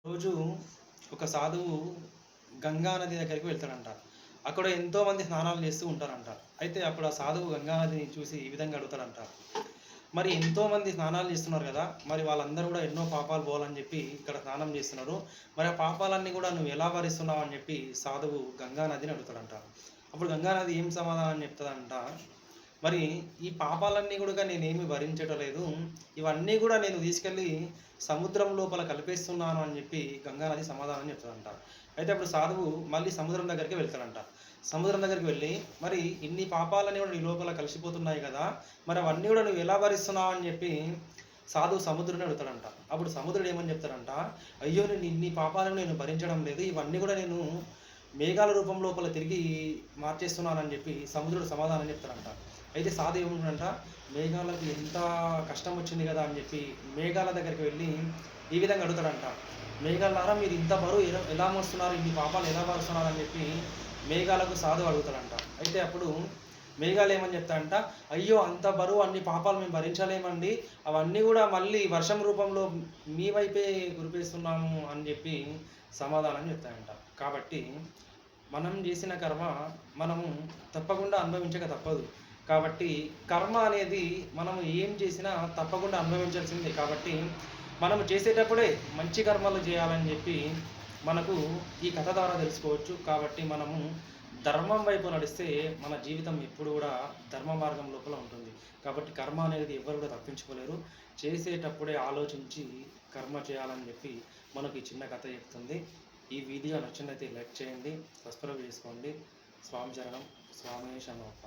రోజు ఒక సాధువు గంగా నది దగ్గరికి వెళ్తాడంట. అక్కడ ఎంతోమంది స్నానాలు చేస్తూ ఉంటారంట. అయితే అప్పుడు ఆ సాధువు గంగా నదిని చూసి ఈ విధంగా అడుగుతాడంట. మరి ఎంతోమంది స్నానాలు చేస్తున్నారు గదా! మరి వాళ్ళందరూ గూడా ఎన్నో పాపాలు పోవాలని జెప్పి ఇక్కడ స్నానం చేస్తున్నారు. మరి ఆ పాపాలన్నీ గూడా నువ్వు ఎలా భరిస్తున్నావు అని జెప్పి సాధువు గంగా నదిని అడుగుతాడంట. అప్పుడు గంగా నది ఏం సమాధానం చెప్తదంట, మరి ఈ పాపాలన్నీ గూడా నేనేమి భరించటలేదు. ఇవన్నీ గూడా నేను తీసుకెళ్ళి సముద్రం లోపల కలిపేస్తున్నాను అని జెప్పి గంగానది సమాధానం చెప్తదంట. అయితే అప్పుడు సాధువు మళ్ళీ సముద్రం దగ్గరికి వెళ్తాడంట. సముద్రం దగ్గరికి వెళ్ళి, మరి ఇన్ని పాపాలన్నీ గూడా నీ లోపల కలిసిపోతున్నాయి గదా! మరి అవన్నీ గూడా నువ్వు ఎలా భరిస్తున్నావు అని జెప్పి సాధువు సముద్రుడిని అడుగుతాడంట. అప్పుడు సముద్రుడు ఏమని చెప్తాడంట, అయ్యో! నేను ఇన్ని పాపాలను నేను భరించడం లేదు. ఇవన్నీ గూడా నేను మేఘాల రూపం లోపల తిరిగి మార్చేస్తున్నానని జెప్పి సముద్రుడు సమాధానం చెప్తాడంట. అయితే సాధువు ఏమంటాడంట, మేఘాలకు ఎంత కష్టం వచ్చింది గదా అని జెప్పి మేఘాల దగ్గరికి వెళ్ళి ఈ విధంగా అడుగుతాడంట. మేఘాలారా మీరు ఇంత బరువు ఎలా మోస్తున్నారు? ఇన్ని పాపాలు ఎలా భరిస్తున్నారు? అని జెప్పి మేఘాలకు సాధువు అడుగుతాడంట. అయితే అప్పుడు మేఘాలు ఏమని చెప్తాయంట, అయ్యో! అంత బరువు అన్ని పాపాలు మేము భరించలేమండి. అవన్నీ గూడా మళ్ళీ వర్షం రూపంలో మీ వైపే కురిపిస్తున్నాము అని జెప్పి సమాధానం చెప్తాయంట. కాబట్టి మనం చేసిన కర్మ మనము తప్పకుండా అనుభవించక తప్పదు. కాబట్టి కర్మ అనేది మనం ఏం చేసినా తప్పకుండా అనుభవించాల్సిందే. కాబట్టి మనము చేసేటప్పుడే మంచి కర్మలు చేయాలని చెప్పి మనకు ఈ కథ ద్వారా తెలుసుకోవచ్చు. కాబట్టి మనము ధర్మం వైపు నడిస్తే మన జీవితం ఎప్పుడు కూడా ధర్మ మార్గం లోపల ఉంటుంది. కాబట్టి కర్మ అనేది ఎవ్వరు కూడా తప్పించుకోలేరు. చేసేటప్పుడే ఆలోచించి కర్మ చేయాలని చెప్పి మనకు ఈ చిన్న కథ చెప్తుంది. ఈ వీడియో నచ్చినట్లయితే లైక్ చేయండి, సబ్స్క్రైబ్ చేసుకోండి. స్వామి చరణం, స్వామి శరణమప్ప.